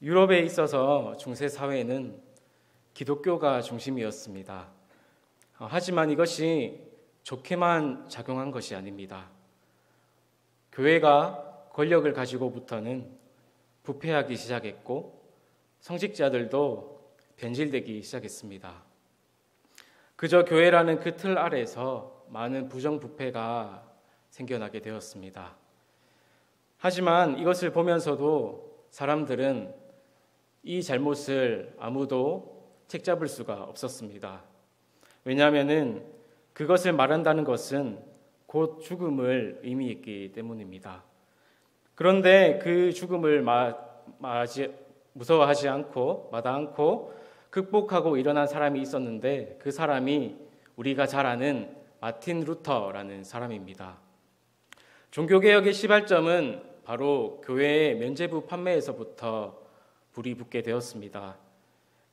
유럽에 있어서 중세 사회는 기독교가 중심이었습니다. 하지만 이것이 좋게만 작용한 것이 아닙니다. 교회가 권력을 가지고부터는 부패하기 시작했고 성직자들도 변질되기 시작했습니다. 그저 교회라는 그 틀 아래서 많은 부정부패가 생겨나게 되었습니다. 하지만 이것을 보면서도 사람들은 이 잘못을 아무도 책잡을 수가 없었습니다. 왜냐하면 그것을 말한다는 것은 곧 죽음을 의미했기 때문입니다. 그런데 그 죽음을 무서워하지 않고 마다 않고 극복하고 일어난 사람이 있었는데 그 사람이 우리가 잘 아는 마틴 루터라는 사람입니다. 종교개혁의 시발점은 바로 교회의 면죄부 판매에서부터 불이 붙게 되었습니다.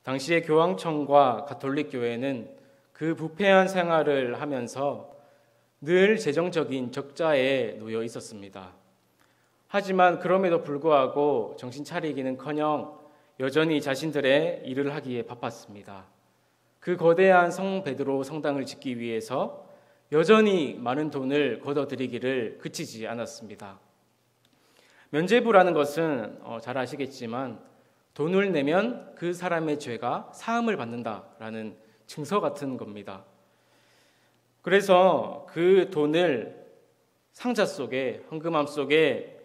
당시의 교황청과 가톨릭 교회는 그 부패한 생활을 하면서 늘 재정적인 적자에 놓여 있었습니다. 하지만 그럼에도 불구하고 정신 차리기는커녕 여전히 자신들의 일을 하기에 바빴습니다. 그 거대한 성 베드로 성당을 짓기 위해서 여전히 많은 돈을 걷어들이기를 그치지 않았습니다. 면죄부라는 것은 잘 아시겠지만 돈을 내면 그 사람의 죄가 사함을 받는다라는 증서 같은 겁니다. 그래서 그 돈을 상자 속에 헌금함 속에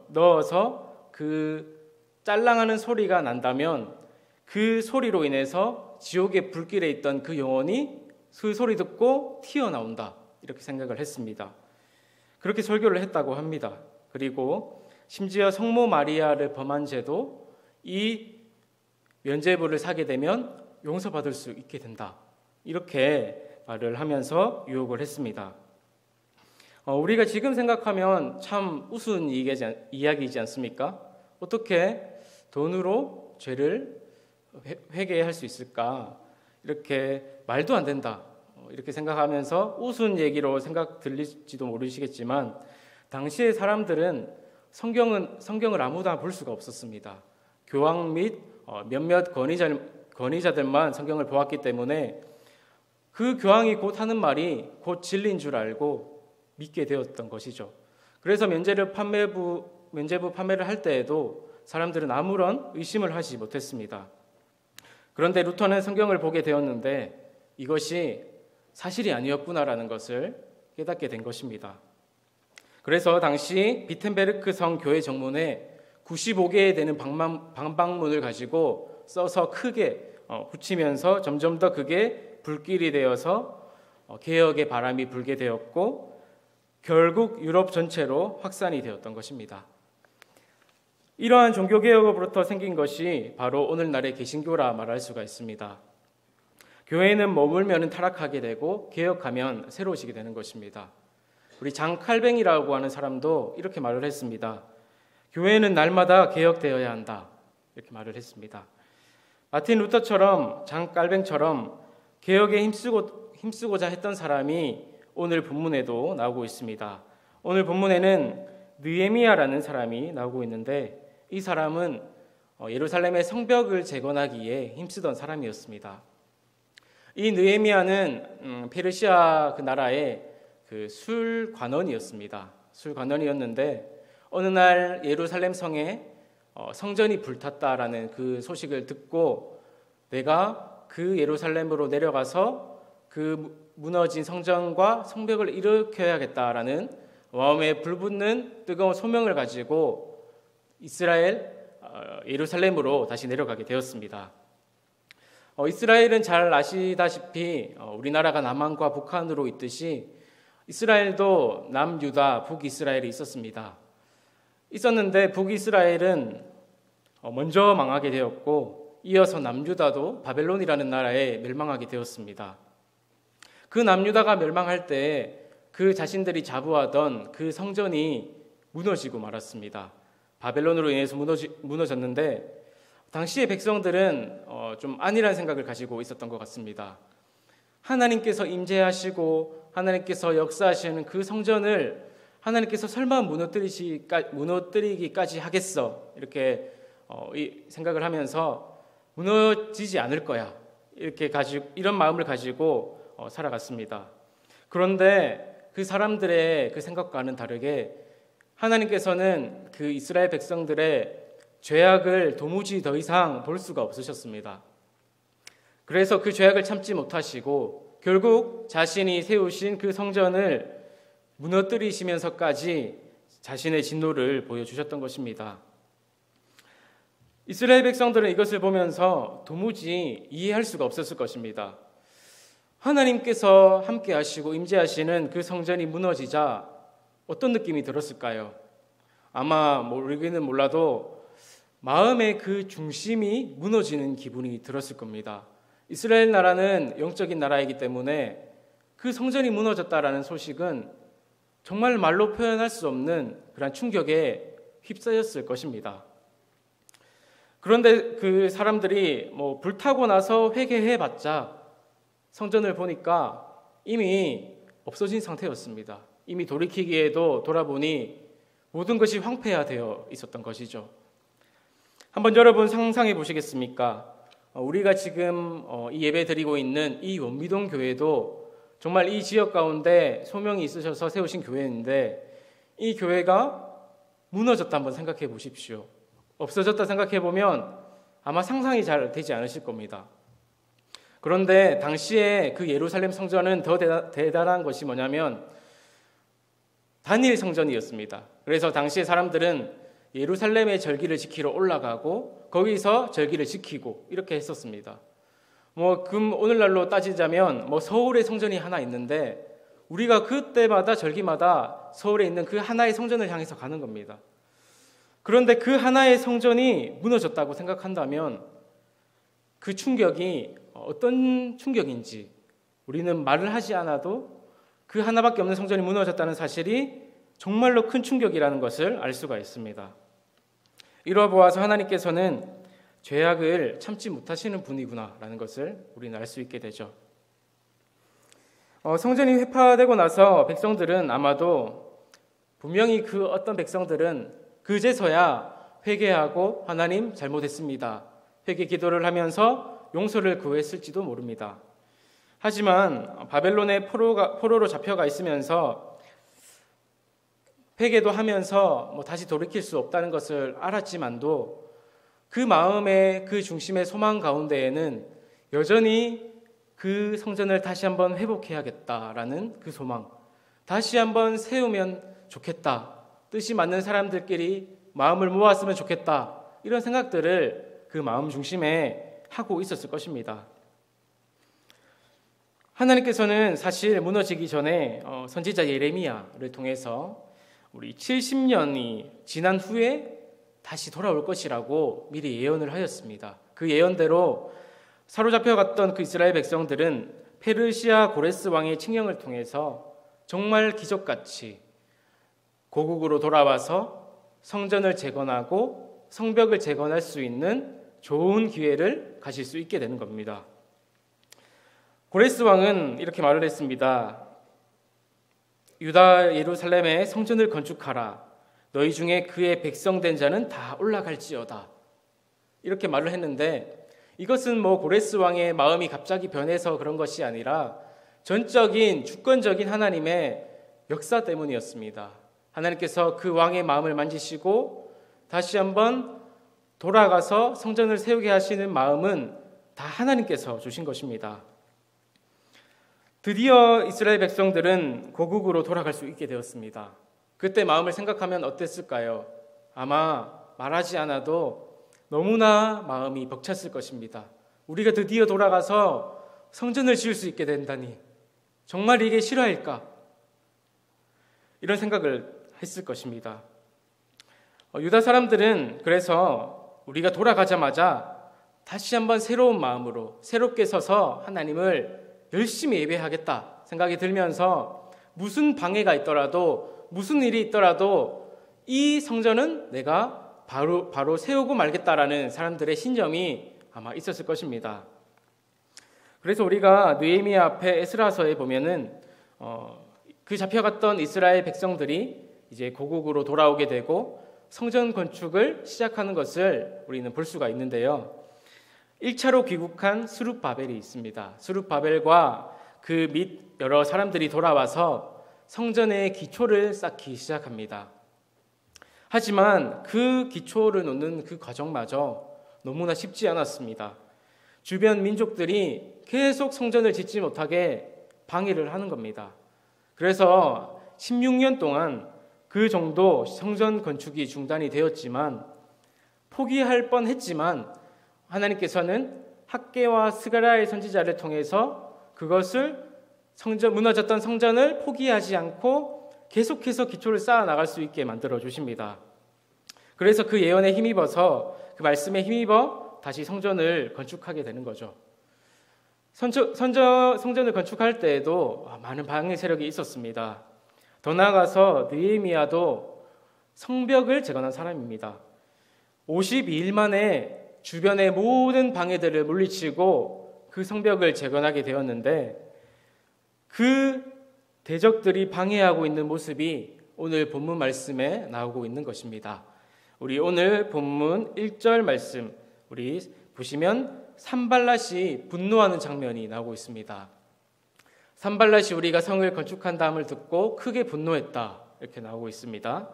넣어서 그 짤랑하는 소리가 난다면 그 소리로 인해서 지옥의 불길에 있던 그 영혼이 그 소리 듣고 튀어나온다 이렇게 생각을 했습니다. 그렇게 설교를 했다고 합니다. 그리고 심지어 성모 마리아를 범한 죄도 이 면죄부를 사게 되면 용서받을 수 있게 된다 이렇게 말을 하면서 유혹을 했습니다. 우리가 지금 생각하면 참 우스운 이야기이지 않습니까? 어떻게 돈으로 죄를 회개할 수 있을까? 이렇게 말도 안 된다 이렇게 생각하면서 우스운 얘기로 생각 들릴지도 모르시겠지만 당시의 사람들은 성경을 아무나 볼 수가 없었습니다. 교황 및 몇몇 권위자들만 성경을 보았기 때문에 그 교황이 곧 하는 말이 곧 진리인 줄 알고 믿게 되었던 것이죠. 그래서 면죄부 판매를 할 때에도 사람들은 아무런 의심을 하지 못했습니다. 그런데 루터는 성경을 보게 되었는데 이것이 사실이 아니었구나라는 것을 깨닫게 된 것입니다. 그래서 당시 비텐베르크 성 교회 정문에 95개에 되는 방방문을 가지고 써서 크게 붙이면서 점점 더 그게 불길이 되어서 개혁의 바람이 불게 되었고 결국 유럽 전체로 확산이 되었던 것입니다. 이러한 종교개혁으로부터 생긴 것이 바로 오늘날의 개신교라 말할 수가 있습니다. 교회는 머물면 타락하게 되고 개혁하면 새로워지게 되는 것입니다. 우리 장 칼뱅이라고 하는 사람도 이렇게 말을 했습니다. 교회는 날마다 개혁되어야 한다 이렇게 말을 했습니다. 마틴 루터처럼 장 칼뱅처럼 개혁에 힘쓰고자 했던 사람이 오늘 본문에도 나오고 있습니다. 오늘 본문에는 느헤미야라는 사람이 나오고 있는데 이 사람은 예루살렘의 성벽을 재건하기에 힘쓰던 사람이었습니다. 이 느헤미야는 페르시아 그 나라의 그 술관원이었습니다. 술관원이었는데 어느 날 예루살렘 성에 성전이 불탔다라는 그 소식을 듣고 내가 그 예루살렘으로 내려가서 그 무너진 성전과 성벽을 일으켜야겠다라는 마음에 불붙는 뜨거운 소명을 가지고 예루살렘으로 다시 내려가게 되었습니다. 이스라엘은 잘 아시다시피 우리나라가 남한과 북한으로 있듯이 이스라엘도 남유다, 북이스라엘이 있었는데 북이스라엘은 먼저 망하게 되었고 이어서 남유다도 바벨론이라는 나라에 멸망하게 되었습니다. 그 남유다가 멸망할 때 그 자신들이 자부하던 그 성전이 무너지고 말았습니다. 바벨론으로 인해서 무너졌는데 당시의 백성들은 좀 안일한 생각을 가지고 있었던 것 같습니다. 하나님께서 임재하시고 하나님께서 역사하시는 그 성전을 하나님께서 설마 무너뜨리기까지 하겠어 이렇게 이 생각을 하면서 무너지지 않을 거야 이런 마음을 가지고 살아갔습니다. 그런데 그 사람들의 그 생각과는 다르게 하나님께서는 그 이스라엘 백성들의 죄악을 도무지 더 이상 볼 수가 없으셨습니다. 그래서 그 죄악을 참지 못하시고 결국 자신이 세우신 그 성전을 무너뜨리시면서까지 자신의 진노를 보여주셨던 것입니다. 이스라엘 백성들은 이것을 보면서 도무지 이해할 수가 없었을 것입니다. 하나님께서 함께 하시고 임재하시는 그 성전이 무너지자 어떤 느낌이 들었을까요? 아마 모르기는 몰라도 마음의 그 중심이 무너지는 기분이 들었을 겁니다. 이스라엘 나라는 영적인 나라이기 때문에 그 성전이 무너졌다라는 소식은 정말 말로 표현할 수 없는 그런 충격에 휩싸였을 것입니다. 그런데 그 사람들이 불타고 나서 회개해봤자 성전을 보니까 이미 없어진 상태였습니다. 이미 돌이키기에도 돌아보니 모든 것이 황폐화되어 있었던 것이죠. 한번 여러분 상상해 보시겠습니까? 우리가 지금 이 예배 드리고 있는 이 원미동 교회도 정말 이 지역 가운데 소명이 있으셔서 세우신 교회인데 이 교회가 무너졌다 한번 생각해 보십시오. 없어졌다 생각해 보면 아마 상상이 잘 되지 않으실 겁니다. 그런데 당시에 그 예루살렘 성전은 더 대단한 것이 뭐냐면 단일 성전이었습니다. 그래서 당시에 사람들은 예루살렘의 절기를 지키러 올라가고 거기서 절기를 지키고 이렇게 했었습니다. 오늘날로 따지자면 서울에 성전이 하나 있는데 우리가 그때마다 절기마다 서울에 있는 그 하나의 성전을 향해서 가는 겁니다. 그런데 그 하나의 성전이 무너졌다고 생각한다면 그 충격이 어떤 충격인지 우리는 말을 하지 않아도 그 하나밖에 없는 성전이 무너졌다는 사실이 정말로 큰 충격이라는 것을 알 수가 있습니다. 이러한 보아서 하나님께서는 죄악을 참지 못하시는 분이구나라는 것을 우리는 알 수 있게 되죠. 성전이 회파되고 나서 백성들은 아마도 분명히 그 어떤 백성들은 그제서야 회개하고 하나님 잘못했습니다. 회개 기도를 하면서 용서를 구했을지도 모릅니다. 하지만 바벨론의 포로로 잡혀가 있으면서 회개도 하면서 다시 돌이킬 수 없다는 것을 알았지만도 그 마음의 그 중심의 소망 가운데에는 여전히 그 성전을 다시 한번 회복해야겠다라는 그 소망, 다시 한번 세우면 좋겠다, 뜻이 맞는 사람들끼리 마음을 모았으면 좋겠다, 이런 생각들을 그 마음 중심에 하고 있었을 것입니다. 하나님께서는 사실 무너지기 전에 선지자 예레미야를 통해서 우리 70년이 지난 후에 다시 돌아올 것이라고 미리 예언을 하였습니다. 그 예언대로 사로잡혀갔던 그 이스라엘 백성들은 페르시아 고레스 왕의 칙령을 통해서 정말 기적같이 고국으로 돌아와서 성전을 재건하고 성벽을 재건할 수 있는 좋은 기회를 가질 수 있게 되는 겁니다. 고레스 왕은 이렇게 말을 했습니다. 유다 예루살렘에 성전을 건축하라. 너희 중에 그의 백성된 자는 다 올라갈지어다. 이렇게 말을 했는데 이것은 고레스 왕의 마음이 갑자기 변해서 그런 것이 아니라 전적인 주권적인 하나님의 역사 때문이었습니다. 하나님께서 그 왕의 마음을 만지시고 다시 한번 돌아가서 성전을 세우게 하시는 마음은 다 하나님께서 주신 것입니다. 드디어 이스라엘 백성들은 고국으로 돌아갈 수 있게 되었습니다. 그때 마음을 생각하면 어땠을까요? 아마 말하지 않아도 너무나 마음이 벅찼을 것입니다. 우리가 드디어 돌아가서 성전을 지을 수 있게 된다니 정말 이게 실화일까? 이런 생각을 했을 것입니다. 유다 사람들은 그래서 우리가 돌아가자마자 다시 한번 새로운 마음으로 새롭게 서서 하나님을 열심히 예배하겠다 생각이 들면서 무슨 방해가 있더라도 무슨 일이 있더라도 이 성전은 내가 바로 세우고 말겠다라는 사람들의 신념이 아마 있었을 것입니다. 그래서 우리가 느헤미야 앞에 에스라서에 보면은 그 잡혀갔던 이스라엘 백성들이 이제 고국으로 돌아오게 되고 성전 건축을 시작하는 것을 우리는 볼 수가 있는데요. 1차로 귀국한 스룹바벨이 있습니다. 스룹바벨과 그 및 여러 사람들이 돌아와서 성전의 기초를 쌓기 시작합니다. 하지만 그 기초를 놓는 그 과정마저 너무나 쉽지 않았습니다. 주변 민족들이 계속 성전을 짓지 못하게 방해를 하는 겁니다. 그래서 16년 동안 그 정도 성전 건축이 중단이 되었지만 포기할 뻔했지만 하나님께서는 학개와 스가랴의 선지자를 통해서 그것을 무너졌던 성전을 포기하지 않고 계속해서 기초를 쌓아 나갈 수 있게 만들어 주십니다. 그래서 그 예언에 힘입어서 그 말씀에 힘입어 다시 성전을 건축하게 되는 거죠. 성전을 건축할 때에도 많은 방해 세력이 있었습니다. 더 나아가서 느헤미야도 성벽을 재건한 사람입니다. 52일 만에 주변의 모든 방해들을 물리치고 그 성벽을 재건하게 되었는데 그 대적들이 방해하고 있는 모습이 오늘 본문 말씀에 나오고 있는 것입니다. 우리 오늘 본문 1절 말씀 우리 보시면 산발랏이 분노하는 장면이 나오고 있습니다. 산발랏이 우리가 성을 건축한다함을 듣고 크게 분노했다 이렇게 나오고 있습니다.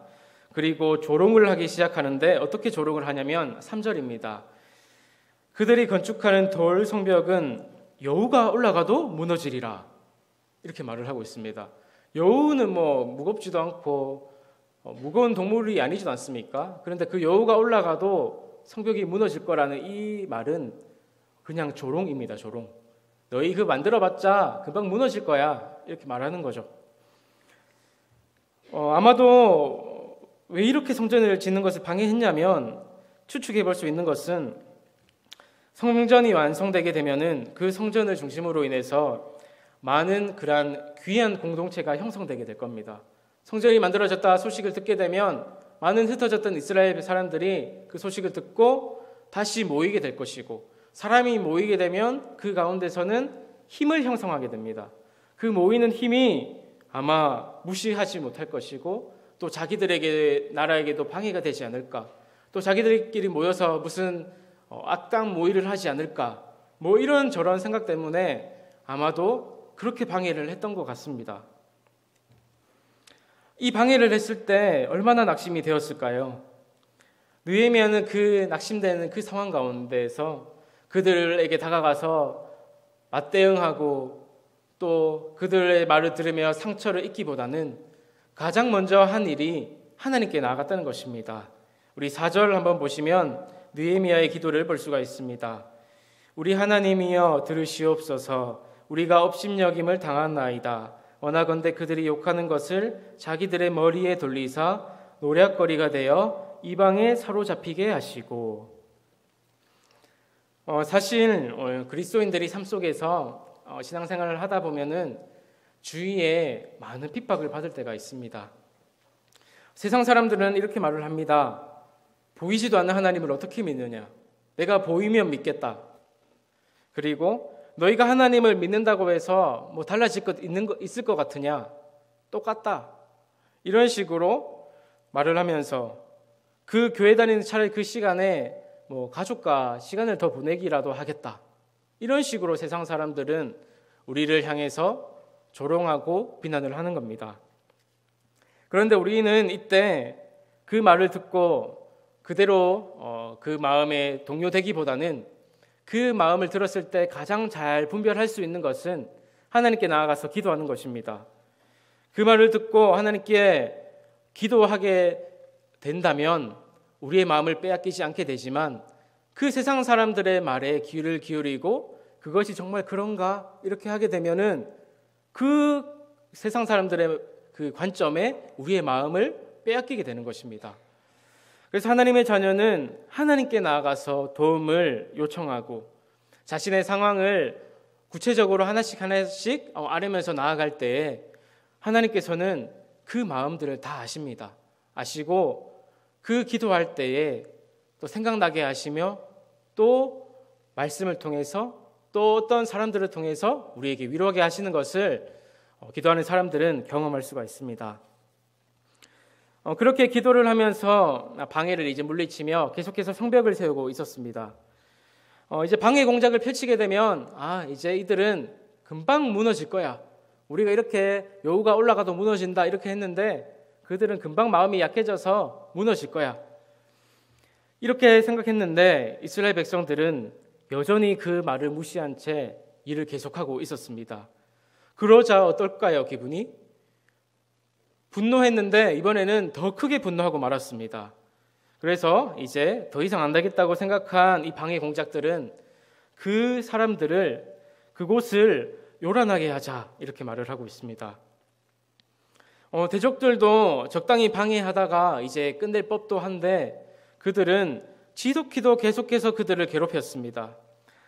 그리고 조롱을 하기 시작하는데 어떻게 조롱을 하냐면 3절입니다. 그들이 건축하는 돌 성벽은 여우가 올라가도 무너지리라 이렇게 말을 하고 있습니다. 여우는 무겁지도 않고 무거운 동물이 아니지도 않습니까? 그런데 그 여우가 올라가도 성벽이 무너질 거라는 이 말은 그냥 조롱입니다. 조롱. 너희 그 만들어봤자 금방 무너질 거야 이렇게 말하는 거죠. 아마도 왜 이렇게 성전을 짓는 것을 방해했냐면 추측해 볼 수 있는 것은 성전이 완성되게 되면은 그 성전을 중심으로 인해서 많은 그러한 귀한 공동체가 형성되게 될 겁니다. 성전이 만들어졌다 소식을 듣게 되면 많은 흩어졌던 이스라엘 사람들이 그 소식을 듣고 다시 모이게 될 것이고 사람이 모이게 되면 그 가운데서는 힘을 형성하게 됩니다. 그 모이는 힘이 아마 무시하지 못할 것이고 또 자기들에게 나라에게도 방해가 되지 않을까 또 자기들끼리 모여서 무슨 악당 모의를 하지 않을까 이런 저런 생각 때문에 아마도 그렇게 방해를 했던 것 같습니다. 이 방해를 했을 때 얼마나 낙심이 되었을까요? 느헤미야는 그 낙심되는 그 상황 가운데에서 그들에게 다가가서 맞대응하고 또 그들의 말을 들으며 상처를 입기보다는 가장 먼저 한 일이 하나님께 나아갔다는 것입니다. 우리 4절 한번 보시면 느헤미야의 기도를 볼 수가 있습니다. 우리 하나님이여 들으시옵소서. 우리가 업신여김을 당하나이다. 원하건대 그들이 욕하는 것을 자기들의 머리에 돌리사 노략거리가 되어 이방에 사로잡히게 하시고. 사실 그리스도인들이 삶 속에서 신앙생활을 하다 보면은 주위에 많은 핍박을 받을 때가 있습니다. 세상 사람들은 이렇게 말을 합니다. 보이지도 않는 하나님을 어떻게 믿느냐? 내가 보이면 믿겠다. 그리고 너희가 하나님을 믿는다고 해서 달라질 것 있을 것 같으냐? 똑같다. 이런 식으로 말을 하면서 그 교회 다니는 차라리 그 시간에 가족과 시간을 더 보내기라도 하겠다. 이런 식으로 세상 사람들은 우리를 향해서 조롱하고 비난을 하는 겁니다. 그런데 우리는 이때 그 말을 듣고 그대로 그 마음에 동요되기보다는 그 마음을 들었을 때 가장 잘 분별할 수 있는 것은 하나님께 나아가서 기도하는 것입니다. 그 말을 듣고 하나님께 기도하게 된다면 우리의 마음을 빼앗기지 않게 되지만 그 세상 사람들의 말에 귀를 기울이고 그것이 정말 그런가 이렇게 하게 되면은 그 세상 사람들의 그 관점에 우리의 마음을 빼앗기게 되는 것입니다. 그래서 하나님의 자녀는 하나님께 나아가서 도움을 요청하고 자신의 상황을 구체적으로 하나씩 아뢰면서 나아갈 때에 하나님께서는 그 마음들을 다 아십니다. 아시고 그 기도할 때에 또 생각나게 하시며 또 말씀을 통해서 또 어떤 사람들을 통해서 우리에게 위로하게 하시는 것을 기도하는 사람들은 경험할 수가 있습니다. 그렇게 기도를 하면서 방해를 이제 물리치며 계속해서 성벽을 세우고 있었습니다. 이제 방해 공작을 펼치게 되면 이제 이들은 금방 무너질 거야. 우리가 이렇게 여우가 올라가도 무너진다 이렇게 했는데 그들은 금방 마음이 약해져서 무너질 거야. 이렇게 생각했는데 이스라엘 백성들은 여전히 그 말을 무시한 채 일을 계속하고 있었습니다. 그러자 어떨까요, 기분이? 분노했는데 이번에는 더 크게 분노하고 말았습니다. 그래서 이제 더 이상 안 되겠다고 생각한 이 방해 공작들은 그 사람들을 그곳을 요란하게 하자 이렇게 말을 하고 있습니다. 대적들도 적당히 방해하다가 이제 끝낼 법도 한데 그들은 지독히도 계속해서 그들을 괴롭혔습니다.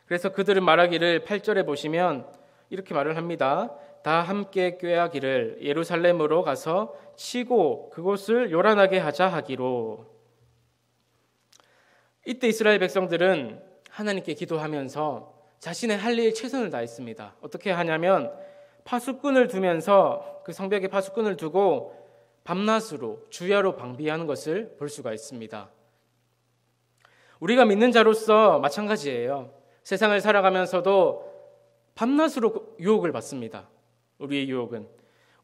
그래서 그들은 말하기를 8절에 보시면 이렇게 말을 합니다. 다 함께 꾀하기를 예루살렘으로 가서 치고 그곳을 요란하게 하자 하기로. 이때 이스라엘 백성들은 하나님께 기도하면서 자신의 할 일 최선을 다했습니다. 어떻게 하냐면 파수꾼을 두면서 그 성벽에 파수꾼을 두고 밤낮으로 주야로 방비하는 것을 볼 수가 있습니다. 우리가 믿는 자로서 마찬가지예요. 세상을 살아가면서도 밤낮으로 유혹을 받습니다. 우리의 유혹은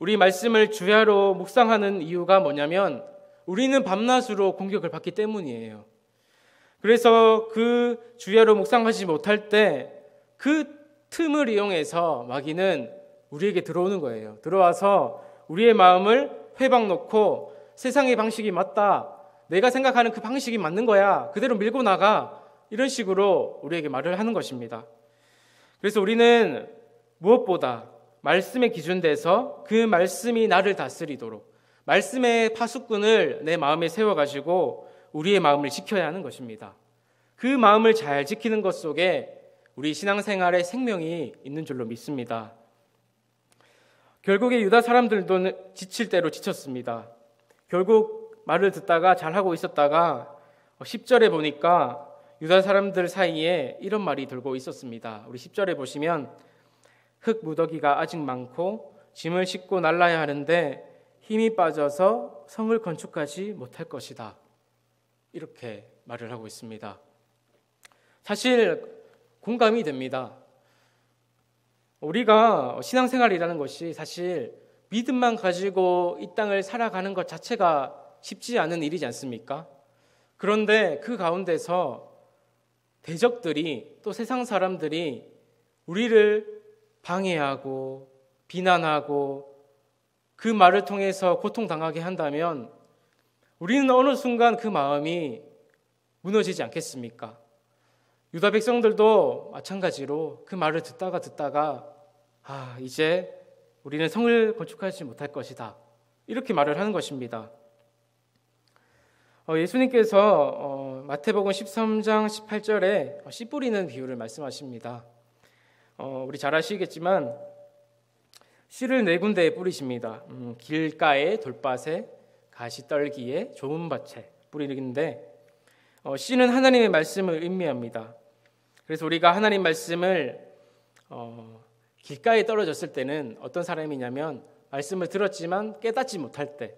우리 말씀을 주야로 묵상하는 이유가 뭐냐면 우리는 밤낮으로 공격을 받기 때문이에요. 그래서 그 주야로 묵상하지 못할 때 그 틈을 이용해서 마귀는 우리에게 들어오는 거예요. 들어와서 우리의 마음을 회방 놓고 세상의 방식이 맞다. 내가 생각하는 그 방식이 맞는 거야. 그대로 밀고 나가. 이런 식으로 우리에게 말을 하는 것입니다. 그래서 우리는 무엇보다 말씀에 기준돼서 그 말씀이 나를 다스리도록 말씀의 파수꾼을 내 마음에 세워가지고 우리의 마음을 지켜야 하는 것입니다. 그 마음을 잘 지키는 것 속에 우리 신앙생활의 생명이 있는 줄로 믿습니다. 결국에 유다 사람들도 지칠 대로 지쳤습니다. 결국 말을 듣다가 잘하고 있었다가 10절에 보니까 유다 사람들 사이에 이런 말이 돌고 있었습니다. 우리 10절에 보시면 흙 무더기가 아직 많고 짐을 싣고 날라야 하는데 힘이 빠져서 성을 건축하지 못할 것이다. 이렇게 말을 하고 있습니다. 사실 공감이 됩니다. 우리가 신앙생활이라는 것이 사실 믿음만 가지고 이 땅을 살아가는 것 자체가 쉽지 않은 일이지 않습니까? 그런데 그 가운데서 대적들이 또 세상 사람들이 우리를 방해하고 비난하고 그 말을 통해서 고통당하게 한다면 우리는 어느 순간 그 마음이 무너지지 않겠습니까? 유다 백성들도 마찬가지로 그 말을 듣다가 이제 우리는 성을 건축하지 못할 것이다. 이렇게 말을 하는 것입니다. 예수님께서 마태복음 13장 18절에 씨 뿌리는 비유를 말씀하십니다. 우리 잘 아시겠지만 씨를 네 군데에 뿌리십니다. 길가에, 돌밭에, 가시떨기에, 좁은 밭에 뿌리는데 씨는 하나님의 말씀을 의미합니다. 그래서 우리가 하나님 말씀을 길가에 떨어졌을 때는 어떤 사람이냐면 말씀을 들었지만 깨닫지 못할 때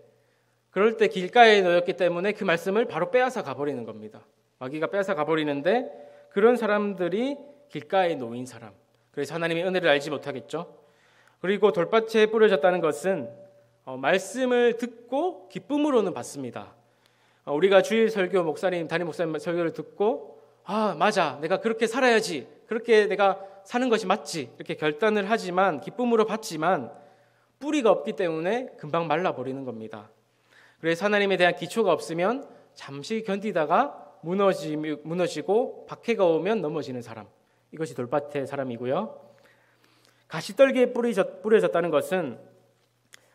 그럴 때 길가에 놓였기 때문에 그 말씀을 바로 빼앗아 가버리는 겁니다. 마귀가 빼앗아 가버리는데 그런 사람들이 길가에 놓인 사람. 그래서 하나님의 은혜를 알지 못하겠죠. 그리고 돌밭에 뿌려졌다는 것은 말씀을 듣고 기쁨으로는 받습니다. 우리가 주일 설교 담임 목사님 설교를 듣고 맞아 내가 그렇게 살아야지 그렇게 내가 사는 것이 맞지 이렇게 결단을 하지만 기쁨으로 받지만 뿌리가 없기 때문에 금방 말라버리는 겁니다. 그래서 하나님에 대한 기초가 없으면 잠시 견디다가 무너지고 박해가 오면 넘어지는 사람, 이것이 돌밭의 사람이고요. 가시떨기에 뿌려졌다는 것은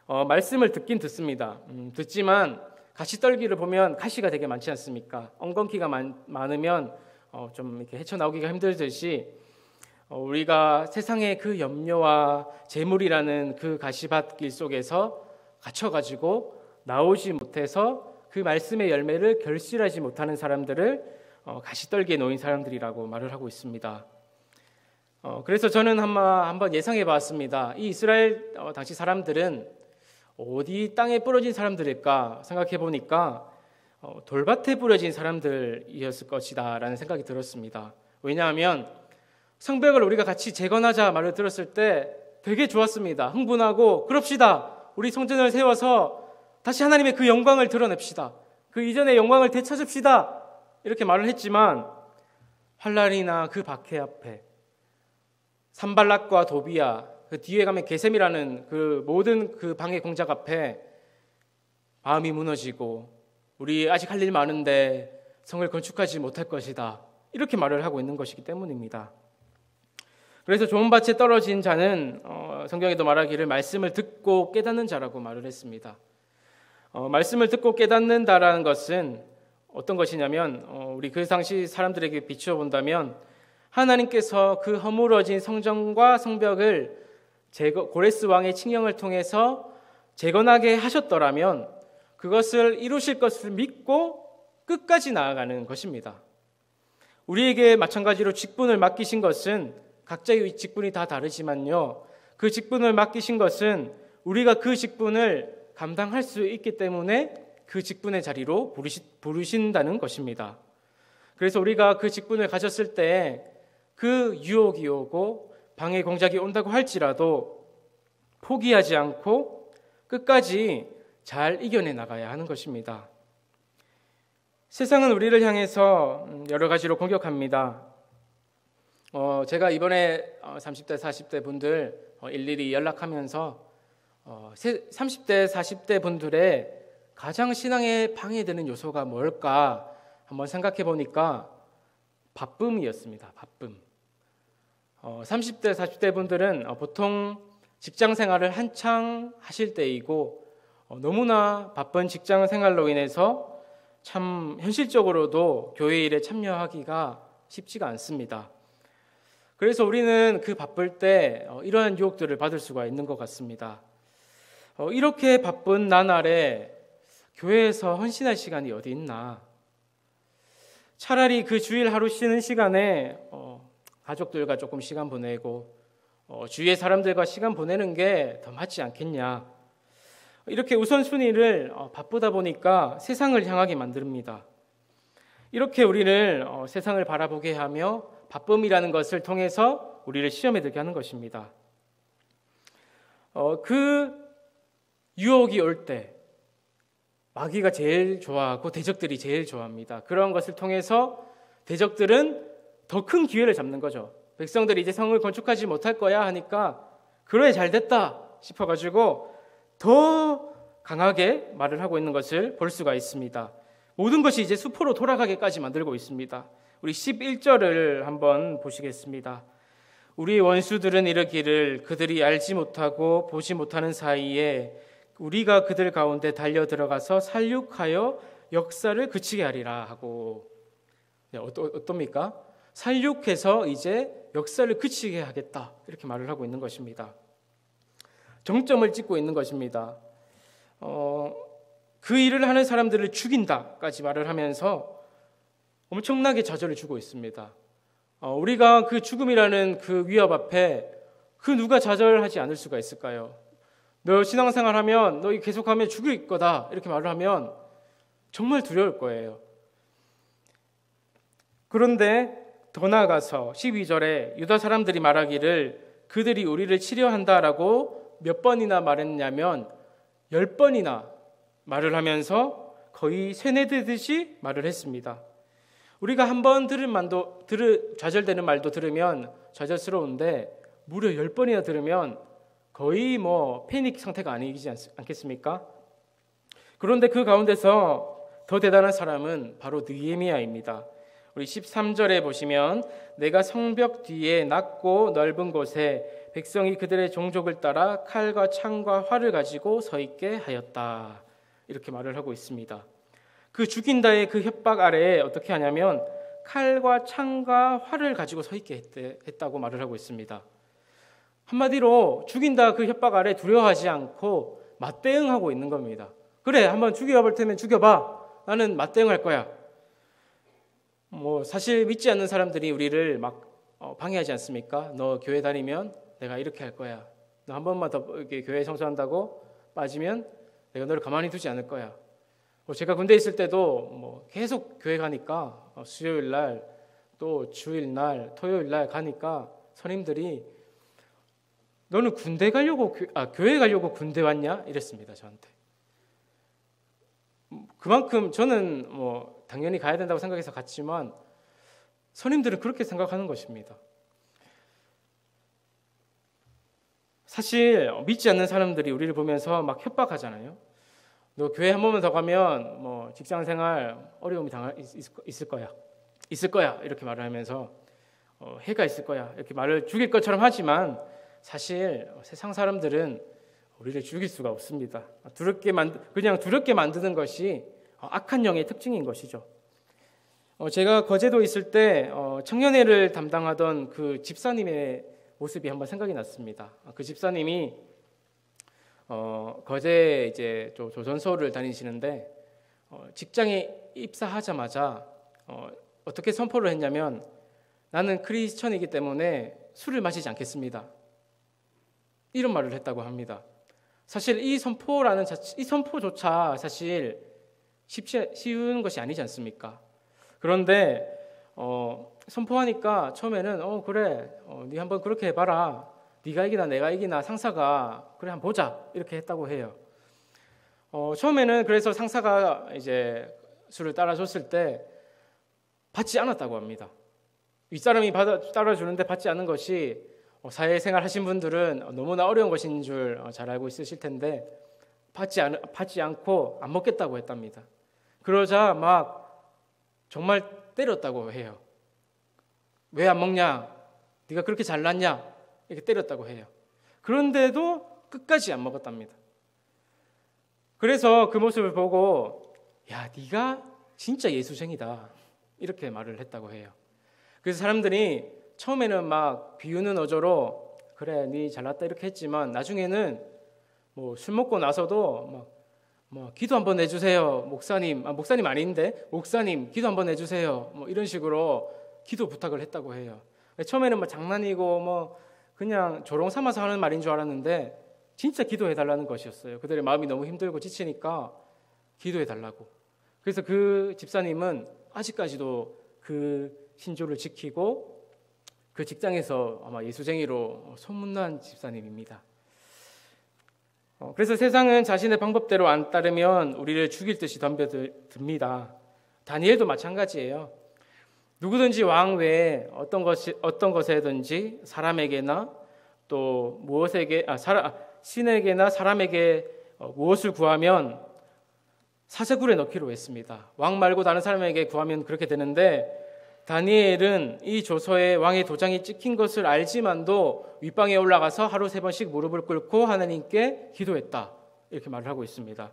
말씀을 듣긴 듣습니다. 듣지만 가시떨기를 보면 가시가 되게 많지 않습니까? 엉겅퀴가 많으면 좀 이렇게 헤쳐나오기가 힘들듯이 우리가 세상의 그 염려와 재물이라는 그 가시밭길 속에서 갇혀가지고 나오지 못해서 그 말씀의 열매를 결실하지 못하는 사람들을 가시떨기에 놓인 사람들이라고 말을 하고 있습니다. 그래서 저는 한번 예상해 봤습니다. 이 이스라엘 당시 사람들은 어디 땅에 부러진 사람들일까 생각해 보니까 돌밭에 부러진 사람들이었을 것이다 라는 생각이 들었습니다. 왜냐하면 성벽을 우리가 같이 재건하자 말을 들었을 때 되게 좋았습니다. 흥분하고 그럽시다. 우리 성전을 세워서 다시 하나님의 그 영광을 드러냅시다. 그 이전의 영광을 되찾읍시다. 이렇게 말을 했지만 환란이나 그 박해 앞에 산발락과 도비야, 그 뒤에 가면 게셈이라는 그 모든 그 방해 공작 앞에 마음이 무너지고 우리 아직 할 일 많은데 성을 건축하지 못할 것이다. 이렇게 말을 하고 있는 것이기 때문입니다. 그래서 좋은 밭에 떨어진 자는 성경에도 말하기를 말씀을 듣고 깨닫는 자라고 말을 했습니다. 말씀을 듣고 깨닫는다라는 것은 어떤 것이냐면 우리 그 당시 사람들에게 비추어 본다면 하나님께서 그 허물어진 성전과 성벽을 고레스 왕의 칙령을 통해서 재건하게 하셨더라면 그것을 이루실 것을 믿고 끝까지 나아가는 것입니다. 우리에게 마찬가지로 직분을 맡기신 것은 각자의 직분이 다 다르지만요, 그 직분을 맡기신 것은 우리가 그 직분을 감당할 수 있기 때문에 그 직분의 자리로 부르신다는 것입니다. 그래서 우리가 그 직분을 가졌을 때 그 유혹이 오고 방해 공작이 온다고 할지라도 포기하지 않고 끝까지 잘 이겨내 나가야 하는 것입니다. 세상은 우리를 향해서 여러 가지로 공격합니다. 제가 이번에 30대, 40대 분들 일일이 연락하면서 30대, 40대 분들의 가장 신앙에 방해되는 요소가 뭘까 한번 생각해 보니까 바쁨이었습니다. 바쁨. 30대, 40대 분들은 보통 직장 생활을 한창 하실 때이고 너무나 바쁜 직장 생활로 인해서 참 현실적으로도 교회 일에 참여하기가 쉽지가 않습니다. 그래서 우리는 그 바쁠 때 이러한 유혹들을 받을 수가 있는 것 같습니다. 이렇게 바쁜 나날에 교회에서 헌신할 시간이 어디 있나? 차라리 그 주일 하루 쉬는 시간에 가족들과 조금 시간 보내고 주위의 사람들과 시간 보내는 게 더 맞지 않겠냐? 이렇게 우선순위를 바쁘다 보니까 세상을 향하게 만듭니다. 이렇게 우리를 세상을 바라보게 하며 바쁨이라는 것을 통해서 우리를 시험에 들게 하는 것입니다. 그 유혹이 올 때 마귀가 제일 좋아하고 대적들이 제일 좋아합니다. 그런 것을 통해서 대적들은 더 큰 기회를 잡는 거죠. 백성들이 이제 성을 건축하지 못할 거야 하니까 그래 잘 됐다 싶어가지고 더 강하게 말을 하고 있는 것을 볼 수가 있습니다. 모든 것이 이제 수포로 돌아가게까지 만들고 있습니다. 우리 11절을 한번 보시겠습니다. 우리 원수들은 이르기를 그들이 알지 못하고 보지 못하는 사이에 우리가 그들 가운데 달려 들어가서 살육하여 역사를 그치게 하리라 하고, 어떻습니까? 살육해서 이제 역사를 그치게 하겠다 이렇게 말을 하고 있는 것입니다. 정점을 찍고 있는 것입니다. 그 일을 하는 사람들을 죽인다까지 말을 하면서 엄청나게 좌절을 주고 있습니다. 우리가 그 죽음이라는 그 위협 앞에 그 누가 좌절하지 않을 수가 있을까요? 너 신앙생활하면 너 계속하면 죽일 거다 이렇게 말을 하면 정말 두려울 거예요. 그런데 더 나아가서 12절에 유다 사람들이 말하기를 그들이 우리를 치려한다라고 몇 번이나 말했냐면 10번이나 말을 하면서 거의 세뇌되듯이 말을 했습니다. 우리가 한 번 좌절되는 말도 들으면 좌절스러운데 무려 10번이나 들으면 거의 패닉 상태가 아니지 않겠습니까? 그런데 그 가운데서 더 대단한 사람은 바로 느헤미야입니다. 우리 13절에 보시면 내가 성벽 뒤에 낮고 넓은 곳에 백성이 그들의 종족을 따라 칼과 창과 활을 가지고 서 있게 하였다. 이렇게 말을 하고 있습니다. 그 죽인다의 그 협박 아래에 어떻게 하냐면 칼과 창과 활을 가지고 서 있게 했다고 말을 하고 있습니다. 한마디로 죽인다 그 협박 아래 두려워하지 않고 맞대응하고 있는 겁니다. 그래, 한번 죽여볼 테면 죽여봐. 나는 맞대응할 거야. 사실 믿지 않는 사람들이 우리를 막 방해하지 않습니까? 너 교회 다니면 내가 이렇게 할 거야. 너 한 번만 더 이렇게 교회 청소한다고 빠지면 내가 너를 가만히 두지 않을 거야. 제가 군대에 있을 때도 계속 교회 가니까 수요일 날 또 주일 날 토요일 날 가니까 선임들이 너는 군대 가려고 교회 가려고 군대 왔냐? 이랬습니다. 저한테. 그만큼 저는 당연히 가야 된다고 생각해서 갔지만 선임들은 그렇게 생각하는 것입니다. 사실 믿지 않는 사람들이 우리를 보면서 막 협박하잖아요. 너 교회 한 번만 더 가면 직장생활 어려움이 있을 거야 이렇게 말을 하면서 해가 있을 거야 이렇게 말을 죽일 것처럼 하지만 사실 세상 사람들은 우리를 죽일 수가 없습니다. 그냥 두렵게 만드는 것이 악한 영의 특징인 것이죠. 제가 거제도 있을 때 청년회를 담당하던 그 집사님의 모습이 한번 생각이 났습니다. 그 집사님이 거제 이제 조선소를 다니시는데 직장에 입사하자마자 어떻게 선포를 했냐면 나는 크리스천이기 때문에 술을 마시지 않겠습니다. 이런 말을 했다고 합니다. 사실 이 선포조차 사실 쉬운 것이 아니지 않습니까? 그런데 선포하니까 처음에는 그래 네 한번 그렇게 해봐라. 네가 이기나 내가 이기나 상사가 그래 한번 보자 이렇게 했다고 해요. 처음에는 그래서 상사가 이제 술을 따라줬을 때 받지 않았다고 합니다. 윗사람이 따라주는데 받지 않은 것이 사회생활 하신 분들은 너무나 어려운 것인 줄 잘 알고 있으실 텐데 받지 않고 안 먹겠다고 했답니다. 그러자 막 정말 때렸다고 해요. 왜 안 먹냐? 네가 그렇게 잘났냐? 이렇게 때렸다고 해요. 그런데도 끝까지 안 먹었답니다. 그래서 그 모습을 보고 야, 네가 진짜 예수쟁이다 이렇게 말을 했다고 해요. 그래서 사람들이 처음에는 막 비유는 어조로 그래 네 잘났다 이렇게 했지만 나중에는 술 먹고 나서도 막 기도 한번 해주세요 목사님 아닌데 목사님 기도 한번 해주세요 이런 식으로 기도 부탁을 했다고 해요. 처음에는 장난이고 그냥 조롱 삼아서 하는 말인 줄 알았는데 진짜 기도해달라는 것이었어요. 그들의 마음이 너무 힘들고 지치니까 기도해달라고. 그래서 그 집사님은 아직까지도 그 신조를 지키고 그 직장에서 아마 예수쟁이로 소문난 집사님입니다. 그래서 세상은 자신의 방법대로 안 따르면 우리를 죽일 듯이 덤벼듭니다. 다니엘도 마찬가지예요. 누구든지 왕 외에 어떤 것에든지 사람에게나 또 신에게나 사람에게 무엇을 구하면 사제굴에 넣기로 했습니다. 왕 말고 다른 사람에게 구하면 그렇게 되는데 다니엘은 이 조서에 왕의 도장이 찍힌 것을 알지만도 윗방에 올라가서 하루 3번씩 무릎을 꿇고 하나님께 기도했다. 이렇게 말을 하고 있습니다.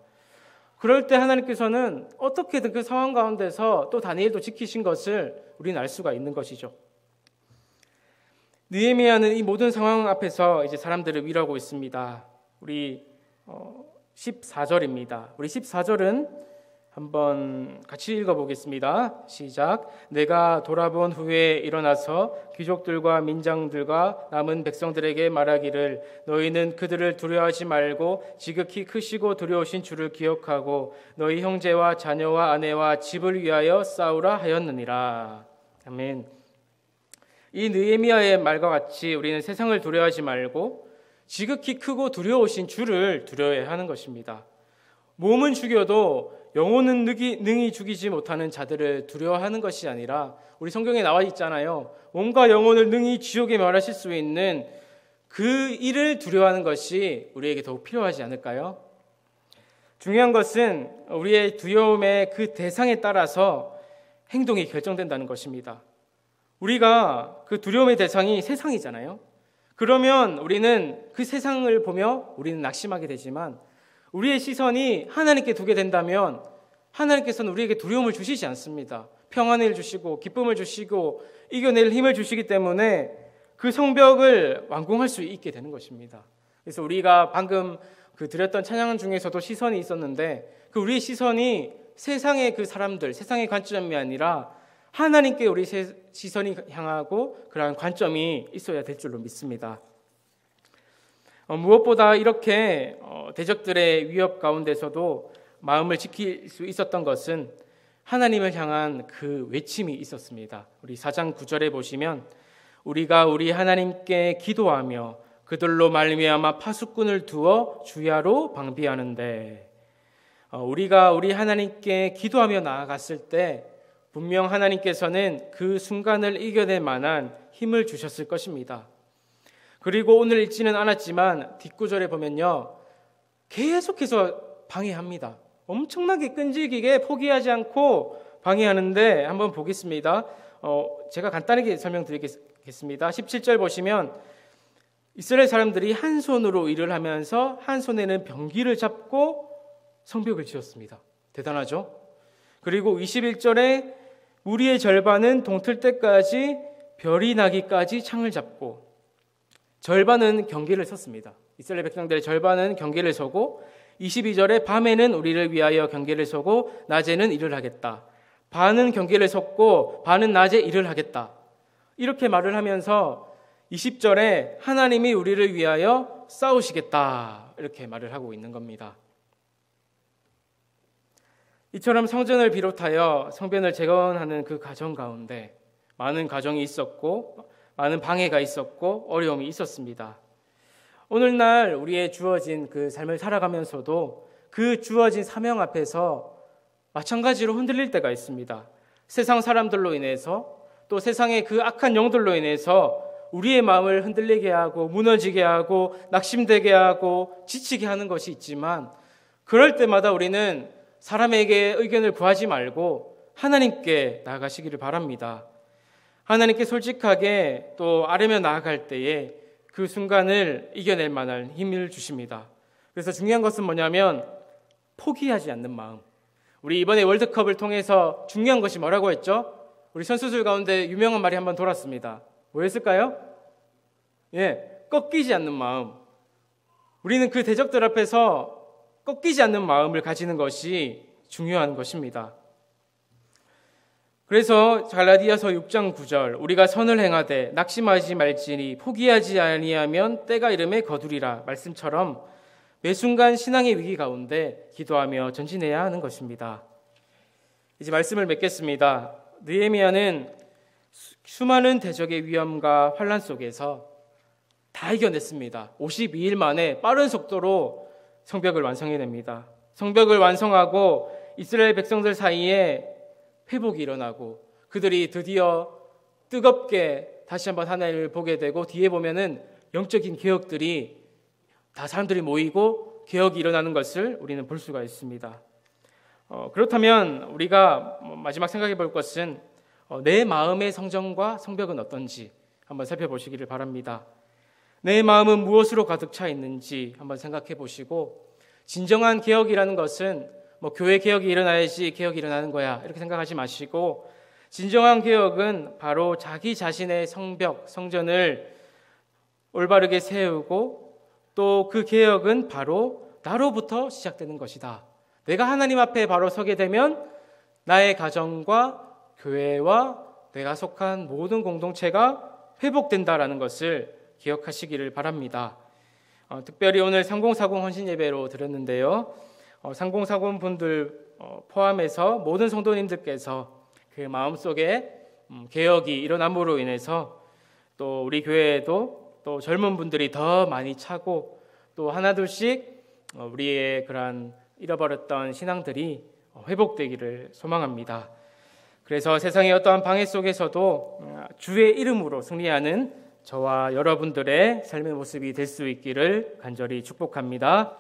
그럴 때 하나님께서는 어떻게든 그 상황 가운데서 또 다니엘도 지키신 것을 우리는 알 수가 있는 것이죠. 느헤미야는 이 모든 상황 앞에서 이제 사람들을 위로하고 있습니다. 우리 14절입니다. 우리 14절은 한번 같이 읽어보겠습니다. 시작. 내가 돌아본 후에 일어나서 귀족들과 민장들과 남은 백성들에게 말하기를 너희는 그들을 두려워하지 말고 지극히 크시고 두려우신 주를 기억하고 너희 형제와 자녀와 아내와 집을 위하여 싸우라 하였느니라. 아멘. 이 느헤미야의 말과 같이 우리는 세상을 두려워하지 말고 지극히 크고 두려우신 주를 두려워해야 하는 것입니다. 몸은 죽여도 영혼은 능히 죽이지 못하는 자들을 두려워하는 것이 아니라 우리 성경에 나와 있잖아요. 몸과 영혼을 능히 지옥에 멸하실 수 있는 그 일을 두려워하는 것이 우리에게 더욱 필요하지 않을까요? 중요한 것은 우리의 두려움의 그 대상에 따라서 행동이 결정된다는 것입니다. 우리가 그 두려움의 대상이 세상이잖아요. 그러면 우리는 그 세상을 보며 우리는 낙심하게 되지만 우리의 시선이 하나님께 두게 된다면 하나님께서는 우리에게 두려움을 주시지 않습니다. 평안을 주시고 기쁨을 주시고 이겨낼 힘을 주시기 때문에 그 성벽을 완공할 수 있게 되는 것입니다. 그래서 우리가 방금 드렸던 찬양 중에서도 시선이 있었는데 그 우리의 시선이 세상의 그 사람들, 세상의 관점이 아니라 하나님께 우리 시선이 향하고 그러한 관점이 있어야 될 줄로 믿습니다. 무엇보다 이렇게 대적들의 위협 가운데서도 마음을 지킬 수 있었던 것은 하나님을 향한 그 외침이 있었습니다. 우리 4장 9절에 보시면 우리가 우리 하나님께 기도하며 그들로 말미암아 파수꾼을 두어 주야로 방비하는데, 우리가 우리 하나님께 기도하며 나아갔을 때 분명 하나님께서는 그 순간을 이겨낼 만한 힘을 주셨을 것입니다. 그리고 오늘 읽지는 않았지만 뒷구절에 보면요, 계속해서 방해합니다. 엄청나게 끈질기게 포기하지 않고 방해하는데 한번 보겠습니다. 제가 간단하게 설명드리겠습니다. 17절 보시면 이스라엘 사람들이 한 손으로 일을 하면서 한 손에는 병기를 잡고 성벽을 지었습니다. 대단하죠? 그리고 21절에 무리의 절반은 동틀 때까지 별이 나기까지 창을 잡고, 절반은 경계를 섰습니다. 이스라엘 백성들의 절반은 경계를 서고, 22절에 밤에는 우리를 위하여 경계를 서고 낮에는 일을 하겠다. 반은 경계를 섰고 반은 낮에 일을 하겠다. 이렇게 말을 하면서 20절에 하나님이 우리를 위하여 싸우시겠다. 이렇게 말을 하고 있는 겁니다. 이처럼 성전을 비롯하여 성변을 재건하는 그 과정 가운데 많은 과정이 있었고 많은 방해가 있었고 어려움이 있었습니다. 오늘날 우리의 주어진 그 삶을 살아가면서도 그 주어진 사명 앞에서 마찬가지로 흔들릴 때가 있습니다. 세상 사람들로 인해서, 또 세상의 그 악한 영들로 인해서 우리의 마음을 흔들리게 하고 무너지게 하고 낙심되게 하고 지치게 하는 것이 있지만, 그럴 때마다 우리는 사람에게 의견을 구하지 말고 하나님께 나아가시기를 바랍니다. 하나님께 솔직하게 또 아뢰며 나아갈 때에 그 순간을 이겨낼 만한 힘을 주십니다. 그래서 중요한 것은 뭐냐면 포기하지 않는 마음. 우리 이번에 월드컵을 통해서 중요한 것이 뭐라고 했죠? 우리 선수들 가운데 유명한 말이 한번 돌았습니다. 뭐였을까요? 꺾이지 않는 마음. 우리는 그 대적들 앞에서 꺾이지 않는 마음을 가지는 것이 중요한 것입니다. 그래서 갈라디아서 6장 9절, 우리가 선을 행하되 낙심하지 말지니 포기하지 아니하면 때가 이름에 거두리라 말씀처럼 매 순간 신앙의 위기 가운데 기도하며 전진해야 하는 것입니다. 이제 말씀을 맺겠습니다. 느헤미야는 수많은 대적의 위험과 환난 속에서 다 이겨냈습니다. 52일 만에 빠른 속도로 성벽을 완성해냅니다. 성벽을 완성하고 이스라엘 백성들 사이에 회복이 일어나고 그들이 드디어 뜨겁게 다시 한번 하나님을 보게 되고, 뒤에 보면은 영적인 개혁들이 다 사람들이 모이고 개혁이 일어나는 것을 우리는 볼 수가 있습니다. 그렇다면 우리가 마지막 생각해 볼 것은 내 마음의 성전과 성벽은 어떤지 한번 살펴보시기를 바랍니다. 내 마음은 무엇으로 가득 차 있는지 한번 생각해 보시고, 진정한 개혁이라는 것은 교회 개혁이 일어나야지 개혁이 일어나는 거야 이렇게 생각하지 마시고, 진정한 개혁은 바로 자기 자신의 성벽, 성전을 올바르게 세우고, 또 그 개혁은 바로 나로부터 시작되는 것이다. 내가 하나님 앞에 바로 서게 되면 나의 가정과 교회와 내가 속한 모든 공동체가 회복된다라는 것을 기억하시기를 바랍니다. 특별히 오늘 3040 헌신 예배로 드렸는데요. 3040 분들 포함해서 모든 성도님들께서 그 마음속에 개혁이 일어남으로 인해서 또 우리 교회에도 또 젊은 분들이 더 많이 차고, 또 하나둘씩 우리의 그러한 잃어버렸던 신앙들이 회복되기를 소망합니다. 그래서 세상의 어떠한 방해 속에서도 주의 이름으로 승리하는 저와 여러분들의 삶의 모습이 될 수 있기를 간절히 축복합니다.